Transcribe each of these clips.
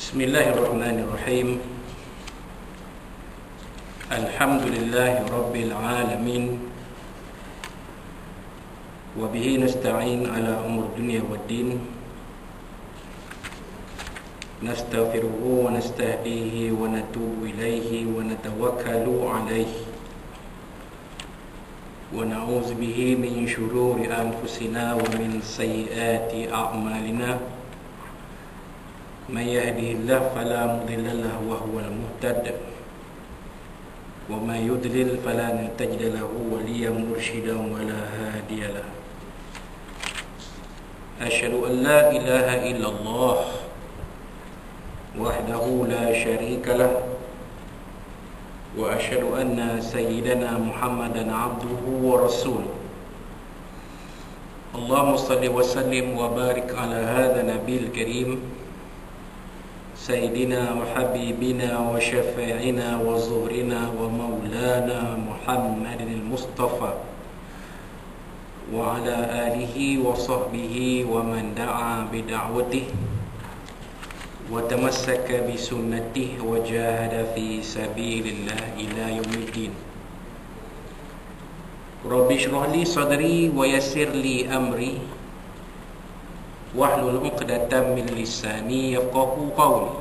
Bismillahirrahmanirrahim. Alhamdulillahi rabbil alamin. Wa bihi nasta'in ala umur dunya waddin. Nastaghfiruhu wa nastahdihi wa natubu ilaihi wa natawakkalu alaihi. Wa na'udzu bihi min shururi anfusina wa min sayyiati a'malina. من يهده الله فلا مضل له وهو المهتد وما يضلل فلا تجد له وليا مرشدا ولا هادي له أشهد أن لا إله إلا الله وحده لا شريك له وأشهد أن سيدنا محمدا عبده ورسوله اللهم صل وسلم وبارك على هذا النبي الكريم سيدنا وحبيبنا وشفيعنا وزهرنا ومولانا محمد المصطفى وعلى آله وصحبه ومن دعا بدعوته وتمسك بسنته وجاهد في سبيل الله إلى يوم الدين رب اشرح لي صدري ويسر لي أمري wahlul 'uqdatam min lisani yafqahu qawli.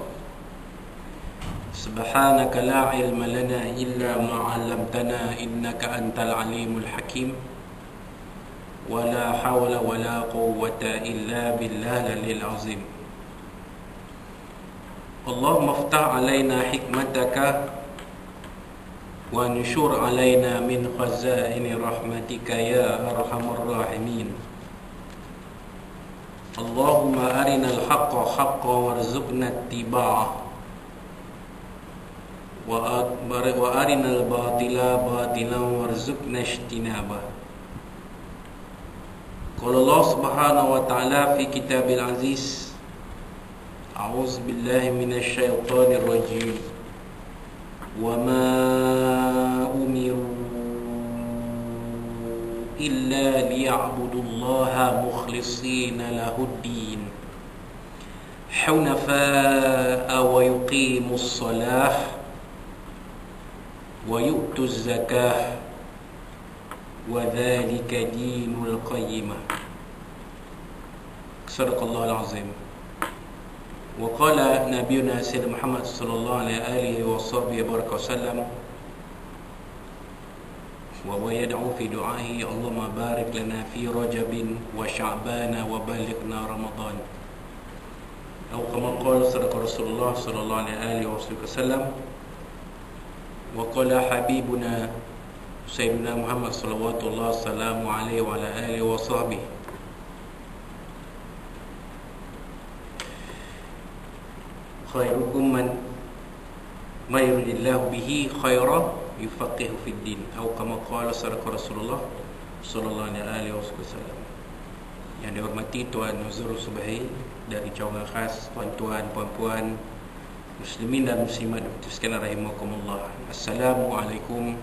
Subhanaka la ilma lana illa ma 'allamtana innaka antal alimul hakim. Wa la hawla wa la quwwata illa billahil azim. Allahumma iftah 'alaina hikmataka wa nushur 'alaina min khazaini rahmatika ya arhamar rahimin. Allahumma arinal haqqa haqqa warzuqna ittiba'ah wa arinal batila batilan warzuqna ijtinabah. Qala Allah subhanahu wa ta'ala fi kitabil aziz, a'udzu billahi minasy syaithanir rajim. Wa ma umiru illa liya'budullaha mukhlishina lahuddin hunafa'a wa yuqimus salah wa yu'tuz zakah wa dhalika dinul qayyimah. Sadaqallahul azim. Wa qala nabiyuna sayyidina Muhammad sallallahu alaihi wasallam wa yad'u fi du'ahi Allahumma barik lana fi Rajabin wa Sya'bana wa balighna Ramadan. Atau kama qala sadaqa Rasulullah sallallahu alaihi wasallam wa qala habibuna sayyidina Muhammad sallallahu alaihi wa ala alihi wa sahbihi khairukum man yuridillahu bihi khairan yufaqihu fid din. Atau kama qala sadaqa Rasulullah sallallahu alaihi wasallam. Yang dihormati Tuan Nuzul Subahi dari cawangan khas, tuan-tuan, puan-puan, muslimin dan muslimat sekalian rahimakumullah. Assalamualaikum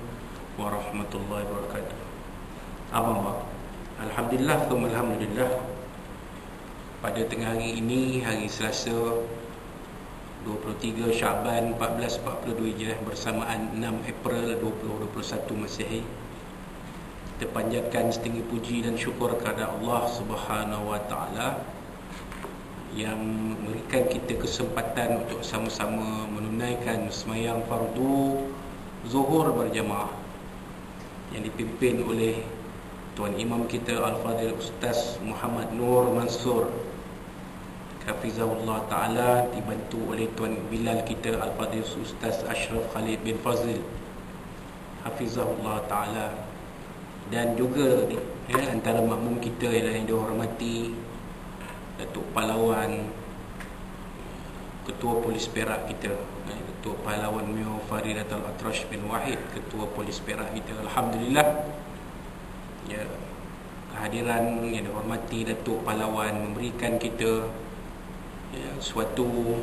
warahmatullahi wabarakatuh. Abang, alhamdulillah, alhamdulillah. Pada tengah hari ini, hari Selasa 23 Syaban 1442 Hijrah bersamaan 6 April 2021 Masihi. Kita panjatkan setinggi puji dan syukur kepada Allah Subhanahu wa taala yang memberikan kita kesempatan untuk sama-sama menunaikan sembahyang fardu zuhur berjamaah yang dipimpin oleh Tuan Imam kita Al-Fadhil Ustaz Muhammad Nur Mansur Hafizahullah Ta'ala, dibantu oleh Tuan Bilal kita Al-Fadhil Ustaz Ashraf Khalid bin Fazil Hafizahullah Ta'ala, dan juga antara makmum kita yang dihormati Datuk Pahlawan Ketua Polis Perak kita, Datuk Pahlawan Mio Faridatul Atrash bin Wahid, Ketua Polis Perak kita. Alhamdulillah, ya, kehadiran yang dihormati Datuk Pahlawan memberikan kita suatu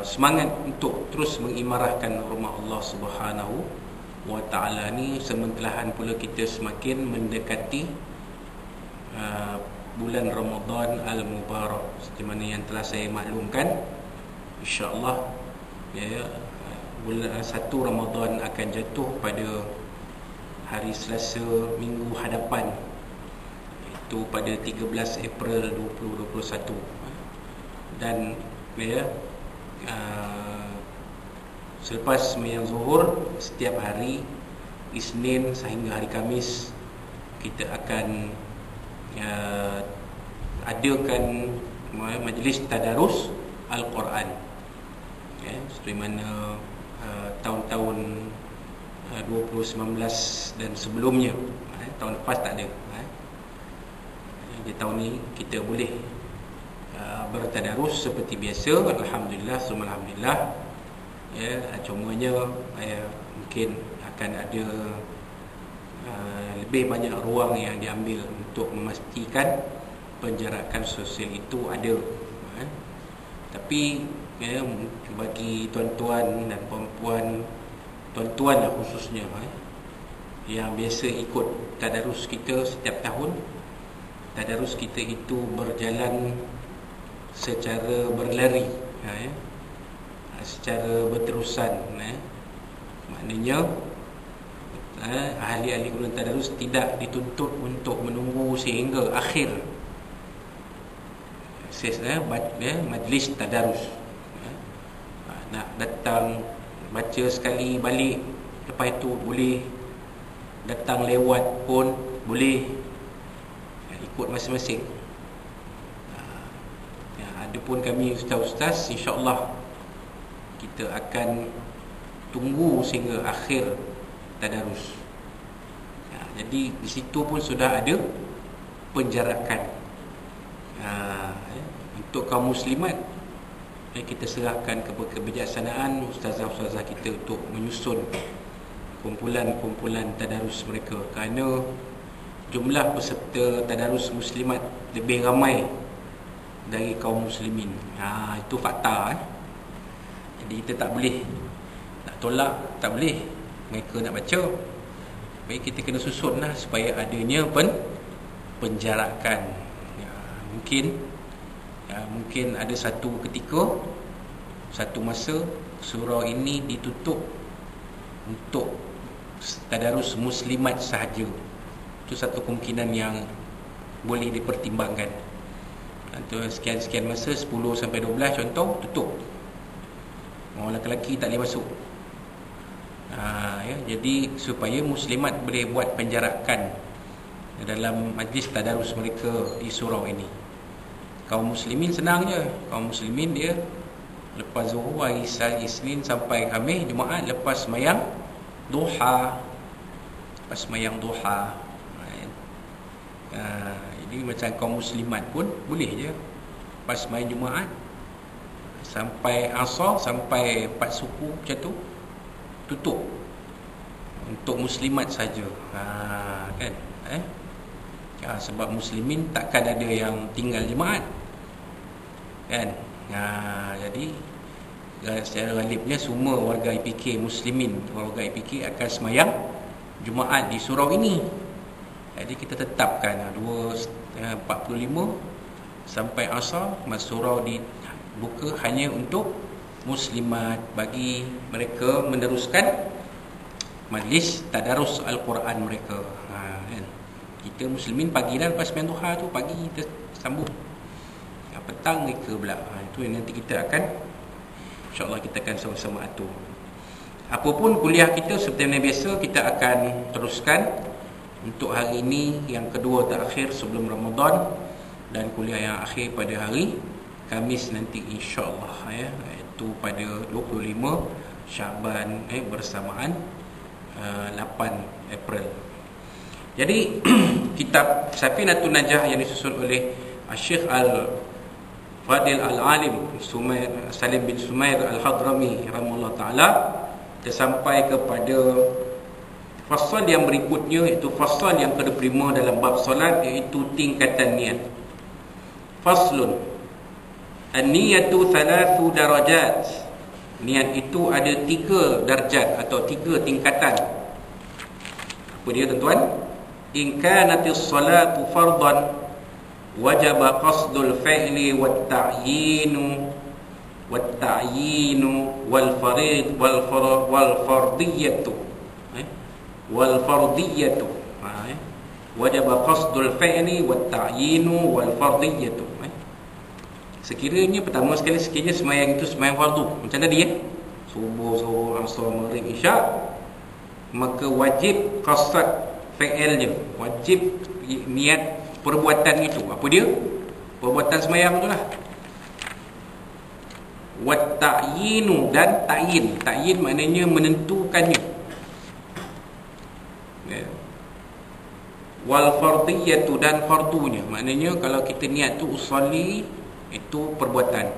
semangat untuk terus mengimarahkan rumah Allah Subhanahu wa ta'ala ni. Sementelahan pula kita semakin mendekati bulan Ramadan Al-Mubarak. Seperti mana yang telah saya maklumkan, insya-Allah ya, bulan 1 Ramadan akan jatuh pada hari Selasa minggu hadapan, itu pada 13 April 2021. Dan ya, selepas sembahyang zuhur setiap hari Isnin sehingga hari Khamis, kita akan adakan majlis tadarus Al-Quran, ya, seperti mana tahun-tahun 2019 dan sebelumnya. Tahun lepas tak ada. Jadi tahun ni kita boleh bertadarus seperti biasa. Alhamdulillah, summa alhamdulillah. Ya, cumanya mungkin akan ada lebih banyak ruang yang diambil untuk memastikan penjarakan sosial itu ada. Tapi ya, bagi tuan-tuan dan puan-puan, tuan-tuan lah khususnya, yang biasa ikut tadarus kita setiap tahun, tadarus kita itu berjalan secara berlari, secara berterusan. Maknanya ahli-ahli guna tadarus tidak dituntut untuk menunggu sehingga akhir majlis tadarus. Nak datang baca sekali balik, lepas itu boleh datang lewat pun boleh, ikut masing-masing. Adapun kami ustaz-ustaz, insya-Allah kita akan tunggu sehingga akhir tadarus. Jadi di situ pun sudah ada penjarakan. Untuk kaum muslimat, kita serahkan kebijaksanaan ustazah-ustazah kita untuk menyusun kumpulan-kumpulan tadarus mereka, kerana jumlah peserta tadarus muslimat lebih ramai dari kaum muslimin. Itu fakta. Jadi kita tak boleh nak tolak, tak boleh mereka nak baca. Baik, kita kena susunlah supaya adanya penjarakan. Mungkin ada satu ketika, satu masa surau ini ditutup untuk tadarus muslimat sahaja. Itu satu kemungkinan yang boleh dipertimbangkan. Untuk sekian-sekian masa, 10 sampai 12 contoh, tutup. Orang lelaki tak boleh masuk. Jadi supaya muslimat boleh buat penjarakan dalam majlis tadarus mereka di surau ini. Kaum muslimin senang je. Kaum muslimin dia lepas zuhur hari Isnin sampai Khamis, Jumaat, lepas sembahyang duha. Jadi macam kaum muslimat pun boleh je lepas sembahyang Jumaat sampai Asar, sampai 4 suku macam tu, tutup untuk muslimat saja. Kan? Sebab muslimin takkan ada yang tinggal jemaat, kan? Jadi secara ghalibnya semua warga IPK muslimin, warga IPK akan sembahyang Jumaat di surau ini. Jadi kita tetapkan 2:45 sampai Asar, surau dibuka hanya untuk muslimat, bagi mereka meneruskan majlis tadarus Al-Quran mereka. Kan? Kita muslimin pagi dan lepas sembahyang duha tu, pagi kita sambung, petang mereka pula. Itu yang nanti kita akan, insya-Allah kita akan sama-sama atur. Apapun kuliah kita seperti mana biasa, kita akan teruskan untuk hari ini yang kedua terakhir sebelum Ramadan, dan kuliah yang akhir pada hari Khamis nanti, insya-Allah, iaitu pada 25 Syaban bersamaan 8 April. Jadi kitab Safinatun Najah yang disusun oleh Syekh Al-Fadil Al-Alim Salim bin Sumair Al-Hadrami rahimahullah ta'ala, tersampai kepada fasal yang berikutnya, iaitu fasal yang ke-5 dalam bab solat, iaitu tingkatan niat. Faslun an-niyatu 3 darajat. Niat itu ada 3 darjat atau 3 tingkatan. Apa dia tuan-tuan? In kanatis salatu fardan, wajaba qasdul fi'li والتعيين والفريض والفرضية والفرضية وجب قصد الفعل والتعيين والفرضية. Sekiranya pertama sekiranya semayang itu semayang fardu macam tadi subuh, zuhur, asar, maghrib, isyak, maka wajib qasad fi'ilnya, wajib niat perbuatan itu. Apa dia? Perbuatan semayang itulah. Wat ta'yinu, dan ta'yin. Ta'yin maknanya menentukannya. Wal fardiyatu, dan fardunya. Maknanya kalau kita niat tu usalli, itu perbuatan.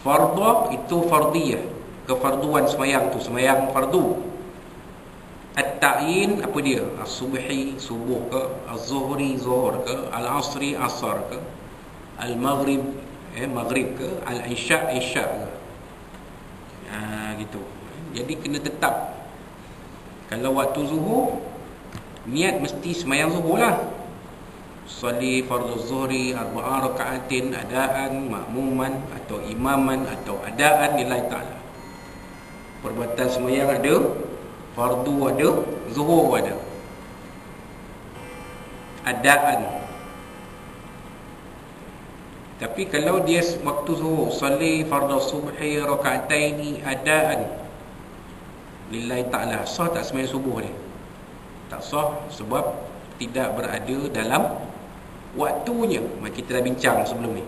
Fardah itu fardiyah, kefarduan semayang tu, semayang fardu. At-ta'yin apa dia? As-subhi, subuh ke? Az-zuhri, zuhur ke? Al-asri, asar ke? Al-maghrib, maghrib ke? Al-isya, isya ke? Gitu. Jadi kena tetap. Kalau waktu zuhur, niat mesti semayang zuhur lah. Salli fardhu zuhri arba'a raka'atin adaan, makmuman atau imaman atau adaan lillahi ta'ala. Perbuatan semayang ada, fardu ada, zuhur ada. Adaan. Tapi kalau dia waktu zuhur, salli fardhu subhi raka'ataini adaan lillahi ta'ala, sah tak semayang subuh ni? Tak sah, sebab tidak berada dalam waktunya. Kita dah bincang sebelum ni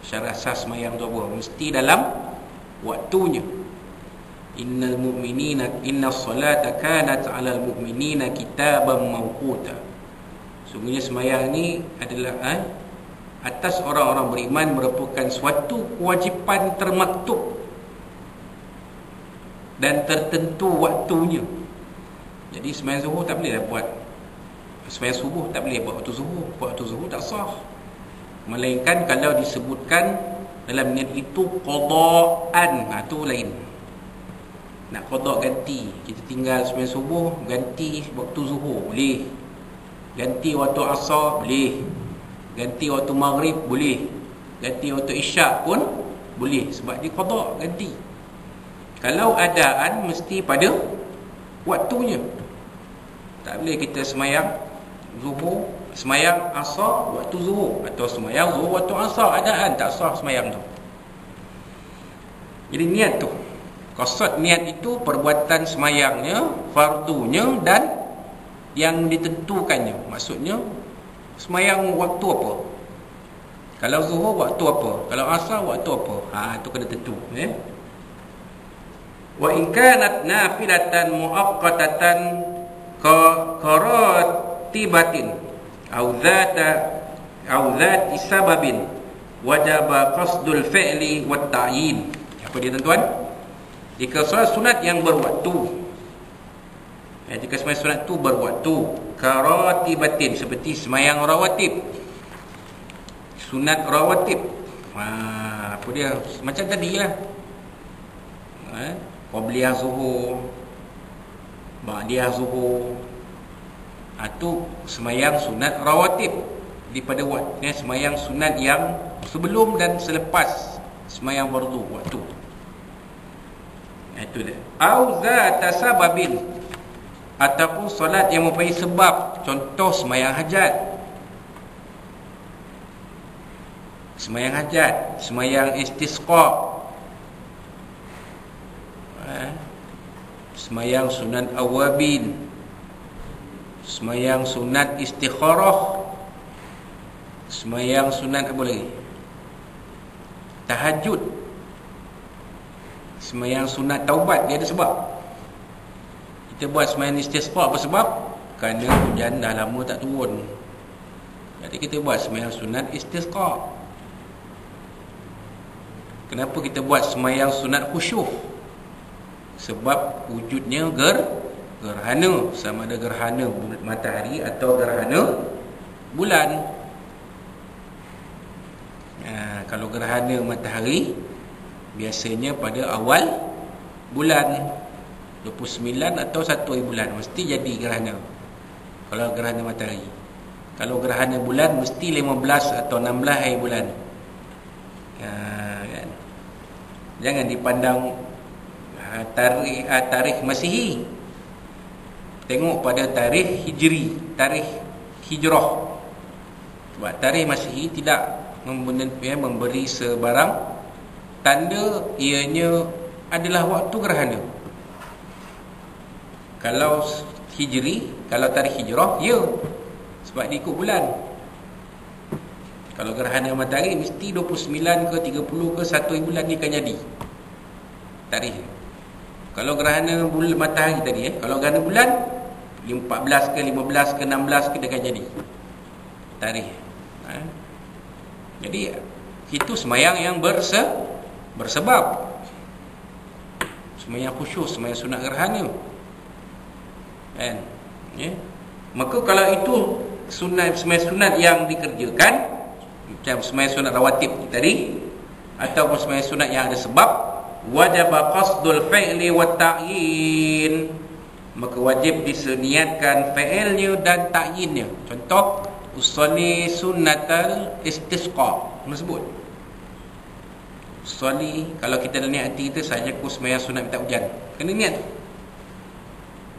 syarat sah semayang tu apa, mesti dalam waktunya. Innal mu'minina innas salata kanat 'alal mu'minina kitaban mawquta. Sungguhnya semayang ni adalah atas orang-orang beriman merupakan suatu kewajipan termaktub dan tertentu waktunya. Jadi semayang zuhur tak boleh dah buat, semayang subuh tak boleh buat waktu zuhur. Waktu zuhur tak sah, melainkan kalau disebutkan dalam niat itu qada'an, tu lain. Nak qada' ganti, kita tinggal semayang subuh, ganti waktu zuhur boleh, ganti waktu asar boleh, ganti waktu maghrib boleh, ganti waktu isyak pun boleh, sebab dia qada' ganti. Kalau adaan mesti pada waktunya. Tak boleh kita semayang zuhur, semayang asar waktu zuhur, atau semayang zuhur waktu asar, adaan, tak sah semayang tu. Jadi niat tu, qasad niat itu perbuatan semayangnya, fardunya, dan yang ditentukannya. Maksudnya semayang waktu apa? Kalau zuhur waktu apa? Kalau asar waktu apa? Itu kena tentu. Wa in kanat nafilatan muaqqatatan qaratibatin au dzati sababin wajaba qasdul fi'li wat ta'yin. Apa dia tuan-tuan? Jika solat sunat yang berwaktu, jika semayang sunat tu berwaktu, qaratibatin, seperti semayang rawatib, sunat rawatib. Apa dia? Macam tadi lah, qabliyah zuhur, ba'diyah zuhur, tu semayang sunat rawatib daripada waktu, semayang sunat yang sebelum dan selepas semayang fardu waktu. Itu dia. Au zata sababin, ataupun solat yang mempunyai sebab. Contoh semayang hajat, semayang hajat, semayang istisqa, semayang sunat awabin, semayang sunat istikharah, semayang sunat apa lagi, tahajud, semayang sunat taubat. Dia ada sebab. Kita buat semayang istisqa apa sebab? Kerana hujan dah lama tak turun, jadi kita buat semayang sunat istisqa. Kenapa kita buat semayang sunat khusyuf? Sebab wujudnya gerhana, sama ada gerhana matahari atau gerhana bulan. Kalau gerhana matahari biasanya pada awal bulan 29 atau 1 hari bulan mesti jadi gerhana. Kalau gerhana matahari, Kalau gerhana bulan mesti 15 atau 16 hari bulan. Kan? Jangan dipandang tarikh Masihi. Tengok pada tarikh Hijri, tarikh Hijrah. Sebab tarikh Masihi tidak memberi sebarang tanda ianya adalah waktu gerhana. Kalau Hijri, kalau tarikh Hijrah, ya, sebab dia ikut bulan. Kalau gerhana matahari mesti 29 ke 30 ke 1 bulan dia akan jadi tarikh. Kalau gerhana bulan matahari tadi, kalau gerhana bulan 14 ke 15 ke 16 ke dia akan jadi tarikh. Jadi itu semayang yang bersebab. Semayang khusyuk, semayang sunat gerhana. Kan? Ya. Maka kalau itu semayang sunat yang dikerjakan, macam semayang sunat rawatib tadi, ataupun semayang sunat yang ada sebab, wajib qasdul fi'li wa ta'yin, maka wajib diseniatkan fi'ilnya dan ta'yinnya. Contoh, usolli sunnatal istisqa, mana sebut? Usolli, kalau kita ada niat hati kita, saja aku semayang sunat minta hujan, kena niat.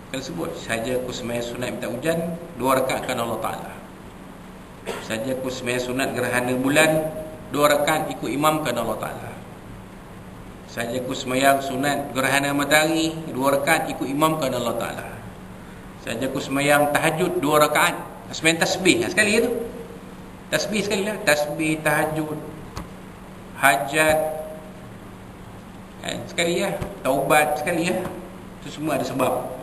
Kalau sebut, saja aku semayang sunat minta hujan 2 rakaat kerana Allah Ta'ala. Saja aku semayang sunat gerhana bulan 2 rakaat ikut imam kerana Allah Ta'ala. Saja aku semayang sunat gerhana matahari 2 rakaat ikut imam kerana Allah Ta'ala. Saja aku semayang tahajud 2 rakaat, semayang tasbih sekali tu. Tasbih sekali lah, tasbih, tahajud, hajat, sekali lah, taubat sekali lah. Itu semua ada sebab.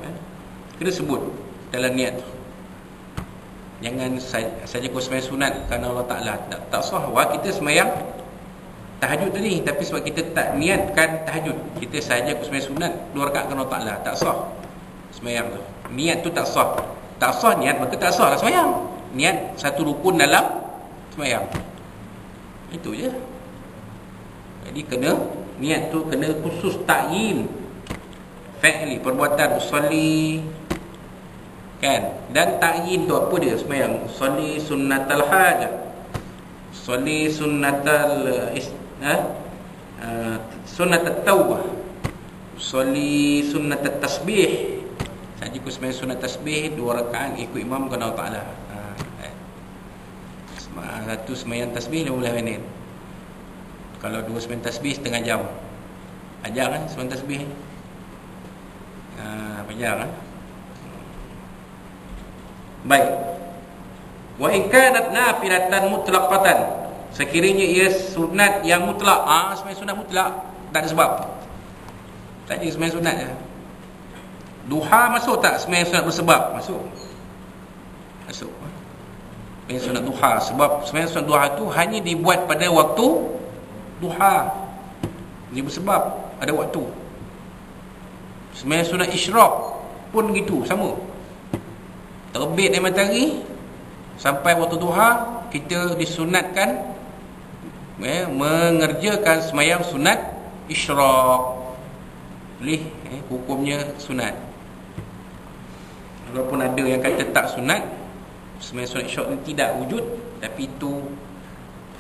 Kena sebut dalam niat tu. Jangan saja kau semayang sunat kerana Allah Ta'ala, tak sah. Wah, kita semayang tahajud tadi, tapi sebab kita tak niatkan tahajud, kita saja aku semayang sunat 2 rakaat kerana Allah Ta'ala, tak sah semayang tu. Niat tu tak sah. Tak sah niat, maka tak sah lah semayang. Niat satu rukun dalam semayang. Itu je. Jadi kena, niat tu kena khusus ta'yin fi'li, perbuatan usolli, kan? Dan ta'yin tu apa dia? Semayang usolli sunnatal hajah, usolli sunnatal sunnatat taubah, usolli sunnatat tasbih. Saja aku semayang sunat tasbih 2 rakaat ikut imam kerana Allah Ta'ala. Satu semayang tasbih 15 minit. Kalau 2 semayang tasbih setengah jam. Ajar kan semayang tasbih? Ajar kan? Baik. Wa in kanat nafilatan mutlaqatan, sekiranya ia sunat yang mutlak, semayang sunat mutlak, tak ada sebab, tak ada semayang sunat je. Duha masuk tak semayang sunat bersebab? Masuk. Masuk. Semayang sunat duha, sebab semayang sunat duha tu hanya dibuat pada waktu duha, dia bersebab ada waktu. Semayang sunat isyraq pun gitu, sama. Terbit dari matahari sampai waktu duha, kita disunatkan mengerjakan semayang sunat isyraq. Hukumnya sunat. Walaupun ada yang kata tak sunat, semayang sunat isyraq ni tidak wujud, tapi itu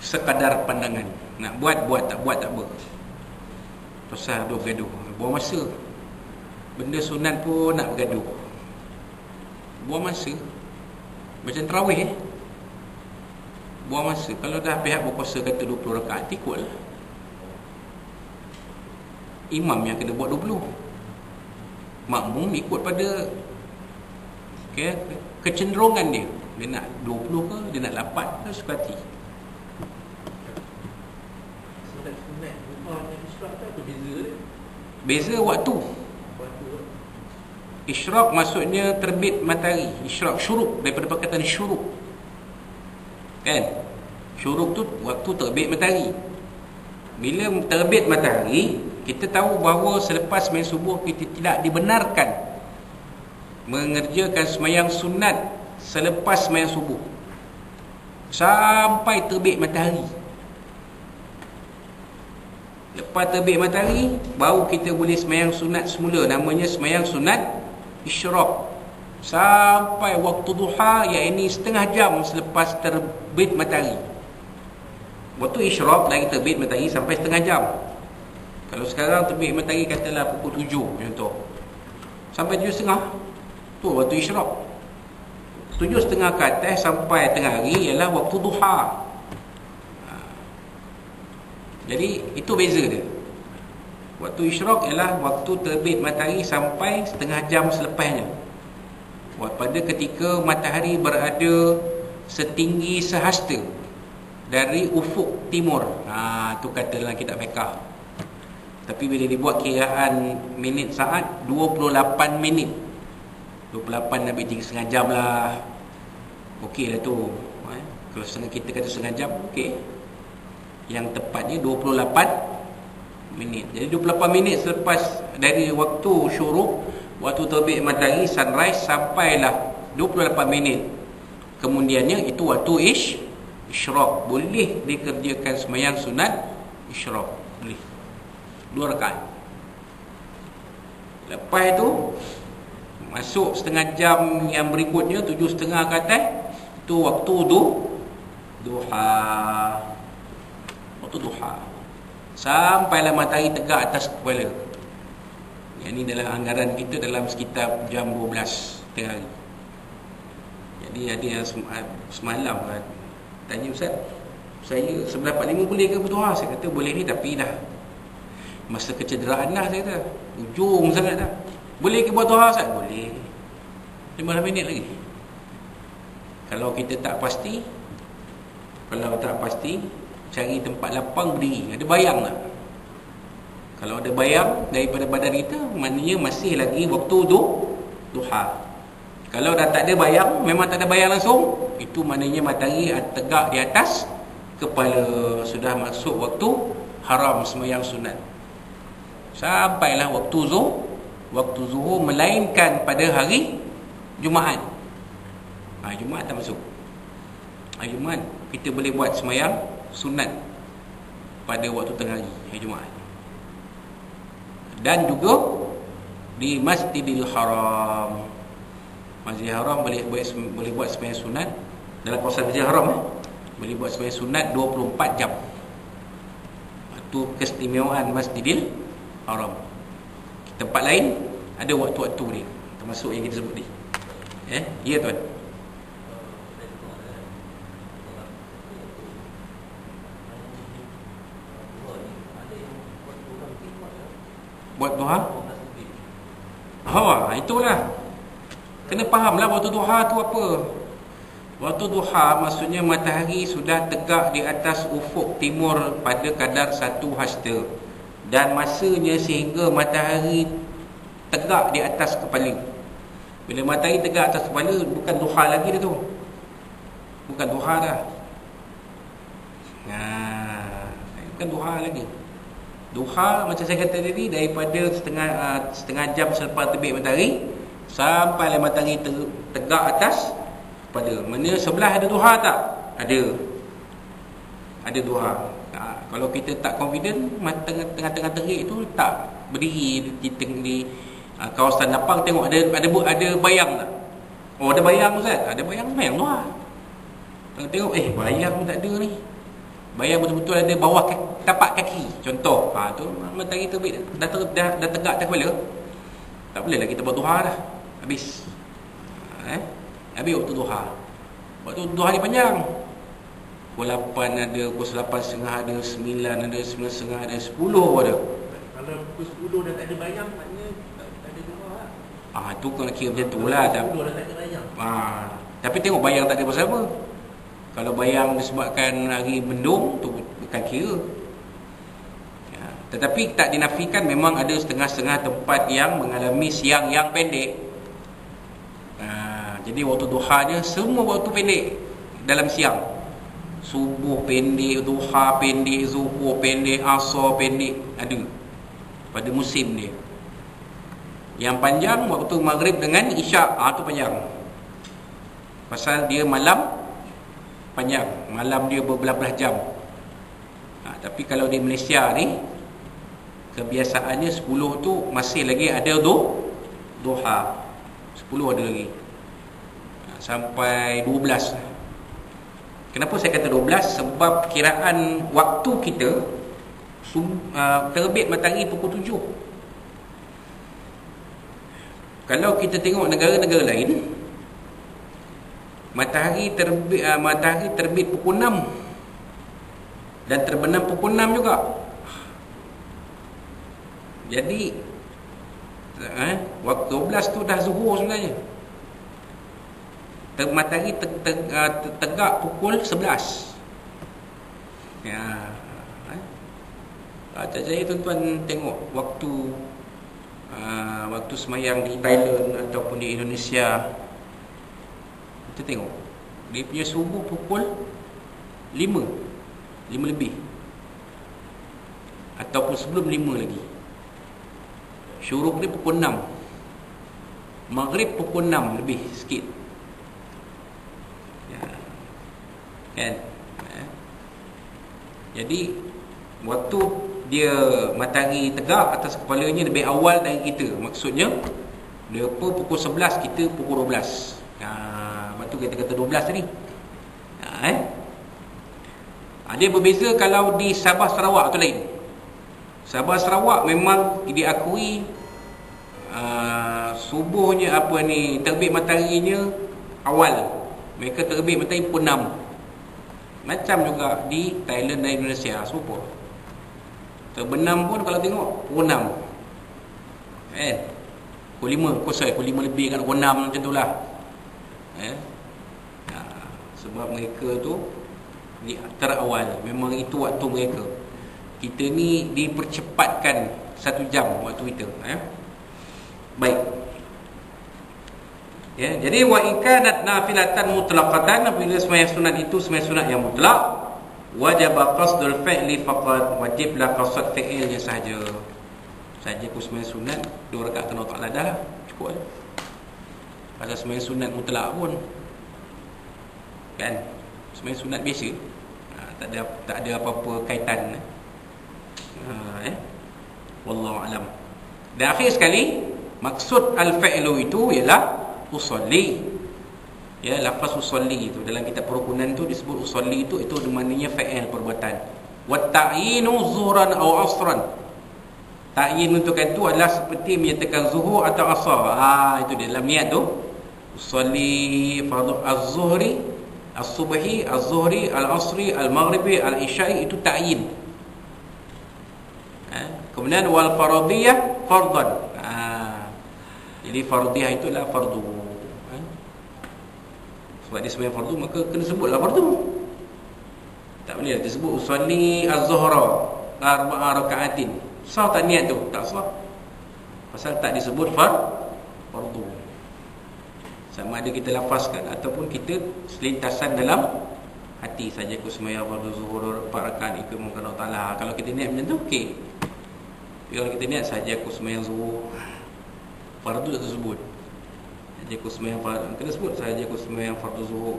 sekadar pandangan. Nak buat, tak buat, tak apa. Tosah bergaduh, buang masa. Benda sunat pun nak bergaduh, buang masa. Macam tarawih, buang masa. Kalau dah pihak berkuasa kata 20 rakaat, ikutlah. Imam yang kena buat 20, makmum ikut pada kecenderungan dia. Dia nak 20 ke, dia nak 8 ke, suka hati. Beza waktu. Isyraq maksudnya terbit matahari. Isyraq syuruk, daripada perkataan syuruk, kan? Syuruk tu waktu terbit matahari. Bila terbit matahari, kita tahu bahawa selepas semayang subuh kita tidak dibenarkan mengerjakan semayang sunat selepas semayang subuh sampai terbit matahari. Lepas terbit matahari, baru kita boleh semayang sunat semula, namanya semayang sunat isyraq. sampai waktu duha, iaitu setengah jam selepas terbit matahari. Waktu isyraq lagi terbit matahari sampai setengah jam. Kalau sekarang terbit matahari katalah pukul 7 contoh, sampai 7.30, tu waktu isyraq. 7.30 ke atas sampai tengah hari ialah waktu duha. Jadi itu beza dia. Waktu isyraq ialah waktu terbit matahari sampai setengah jam selepasnya, pada ketika matahari berada setinggi sehasta dari ufuk timur. Tu kata dalam kitab fiqh. Tapi bila dibuat kiraan minit saat, 28 minit. 28 lebih 3,5 jam lah. Okey lah tu. Kalau kita kata setengah jam, okey. Yang tepatnya 28 minit. Jadi 28 minit selepas dari waktu syuruk, waktu terbit matahari, sunrise, sampailah 28 minit kemudiannya, itu waktu isyraq. Boleh dikerjakan sembahyang sunat isyraq, boleh 2 rakaat. Lepas itu masuk setengah jam yang berikutnya, 7.30 ke atas, itu waktu duha. Waktu duha sampailah matahari tegak atas kepala. Yang ini dalam anggaran kita dalam sekitar jam 12 tengah hari. Jadi ada yang semalam tanya, Ustaz, saya 11.45 boleh ke berduha? Saya kata boleh ni, tapi dah masa kecederaan dah, saya kata ujung sangat dah. Boleh ke buat duha, Ustaz? Boleh, 15 minit lagi. Kalau kita tak pasti, cari tempat lapang, berdiri. Ada bayang tak? Kalau ada bayang daripada badan kita, maknanya masih lagi waktu duha. Kalau dah tak ada bayang, memang tak ada bayang langsung, itu maknanya matahari tegak di atas kepala, sudah masuk waktu haram sembahyang sunat. Sampailah waktu zuhur, melainkan pada hari Jumaat. Jumaat tak masuk. Hari Jumaat kita boleh buat sembahyang sunat pada waktu tengah hari Jumaat. Dan juga di Masjidil Haram. Masjidil Haram boleh buat sembahyang sunat dalam kawasan Masjidil Haram, boleh buat sembahyang sunat 24 jam. Itu keistimewaan Masjidil Haram. Tempat lain ada waktu-waktu dia, termasuk yang kita sebut ni. Ya tuan. Buat duha? Itulah. Kena fahamlah waktu duha tu apa. Waktu duha maksudnya matahari sudah tegak di atas ufuk timur pada kadar 1 hasta, dan masanya sehingga matahari tegak di atas kepala. Bila matahari tegak atas kepala, bukan duha lagi dah tu. Bukan duha dah. Bukan duha lagi. Duha macam saya kata tadi, daripada setengah jam selepas terbit matahari sampai matahari tegak atas kepala. Mana sebelah ada duha tak? Ada duha. Kalau kita tak confident, tengah-tengah terik itu tak berdiri di kawasan lapang, tengok ada bayang tak? Ada bayang, Ustaz. Ada bayang duha. Tengok bayang pun tak ada ni. Bayang betul-betul ada bawah tapak kaki. Contoh, tu matahari terbit dah tegak atas kepala. Tak bolehlah kita buat duha dah. Habis. Habis waktu duha. Waktu duha ni panjang. Pukul 8 ada, pukul 8.30 ada, 9 ada, 9.30 ada, 10 ada. Kalau pukul 10 dah tak ada bayang, maknanya tak ada duha. Tu kena kira macam tu lah. 10 dah tak ada bayang. Tapi tengok bayang tak ada pasal apa. Kalau bayang disebabkan hari mendung, tu bukan kira. Tetapi tak dinafikan memang ada setengah-setengah tempat yang mengalami siang yang pendek. Jadi waktu duhanya semua waktu pendek dalam siang. Subuh pendek, duha pendek, zuhur pendek, asar pendek, ada pada musim dia. Yang panjang waktu maghrib dengan isyak, tu panjang. Pasal dia malam panjang, malam dia berbelah-belah jam. Tapi kalau di Malaysia ni, kebiasaannya 10 tu masih lagi ada duha. 10 ada lagi. sampai 12. Kenapa saya kata 12? Sebab kiraan waktu kita terbit matahari pukul 7. Kalau kita tengok negara-negara lain, matahari terbit pukul 6 dan terbenam pukul 6 juga. Jadi waktu 12 tu dah zuhur sebenarnya. Matahari tegak pukul 11. Ya. Tak saya tuan-tuan tengok waktu semayang di Thailand ataupun di Indonesia, kita tengok dia punya subuh pukul 5 lebih, ataupun sebelum 5 lagi. Syuruk dia pukul 6, maghrib pukul 6 lebih sikit, ya, kan? Jadi waktu dia matahari tegak atas kepalanya lebih awal dari kita. Maksudnya dia pukul 11, kita pukul 12. Lepas tu kita kata 12 tadi. Dia berbeza kalau di Sabah Sarawak tu lain. Sabah Sarawak memang diakui subuhnya terbit mataharinya awal. Mereka terbit matahari pukul 6. Macam juga di Thailand dan Indonesia, serupa. Terbenam pun kalau tengok pukul 6. Pukul 5 lebih kan, pukul 6 macam tu lah. Sebab mereka tu terawal, memang itu waktu mereka. Kita ni dipercepatkan 1 jam waktu kita. Baik. Ya, jadi wa in kanat nafilatan mutlaqatan, apabila sembahyang sunat itu sembahyang sunat yang mutlak, wajib qasdul fi'li faqat, wajiblah qasd fi'ilnya sahaja. Saja ku sembahyang sunat 2 rakaat kena tak dah, cukup. Kalau sembahyang sunat mutlak pun kan, sembahyang sunat biasa, tak ada apa-apa kaitan. Wallahu alam. Dan akhir sekali, maksud al-fi'lu itu ialah usolli. Ya, lafaz usolli itu dalam kitab perukunan tu disebut usolli, itu maknanya fa'il, perbuatan. Wa ta'yinu zuhran aw asran. Ta'yin menentukan tu adalah seperti menyatakan zuhur atau asar. Itu dia dalam niat tu. Usolli fardhu az-zuhri, as-subhi, az-zuhri, al-asri, al-maghribi, al-isya'i, itu ta'yin. Kemudian wal faradhiyah fardhan. Jadi fardhiyah itulah fardu. Sebab dia sebagai fardu, maka kena sebutlah fardu. Tak boleh disebut usolli az-zuhra 4 rakaatin. Sah tak niat tu? Tak sah. Pasal tak disebut fardu. Sama ada kita lafazkan ataupun kita selintasan dalam hati saja, aku sembahyang fardu zuhur 4 rakaat ikut muka Allah Taala. Kalau kita niat macam tu, okey. Kalau kita niat saja aku sembahyang zuhur, fardu tak tersebut. Saja aku sembahyang fardu, kena sebut saja aku sembahyang fardu zuhur.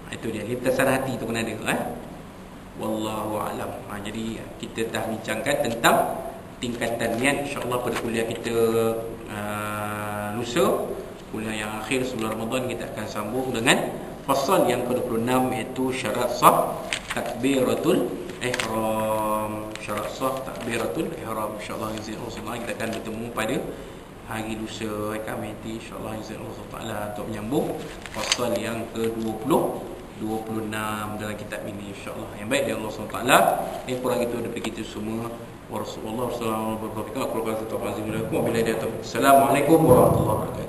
Itu dia, lintasan hati tu kena ada. Wallahu alam. Jadi kita dah bincangkan tentang tingkatan niat. InsyaAllah pada kuliah kita lusa, kuliah yang akhir sebelum Ramadan, kita akan sambung dengan fasal yang ke-26, iaitu syarat sah takbiratul ihram. Syarat sah takbiratul ihram. InsyaAllah kita akan bertemu pada hari lusa Khamis, InsyaAllah untuk menyambung fasal yang ke-26 dalam kitab ini, InsyaAllah. Yang baik dari Allah SWT. Ini kurang itu daripada kita semua. Wassalamualaikum warahmatullahi wabarakatuh. Assalamualaikum warahmatullahi wabarakatuh.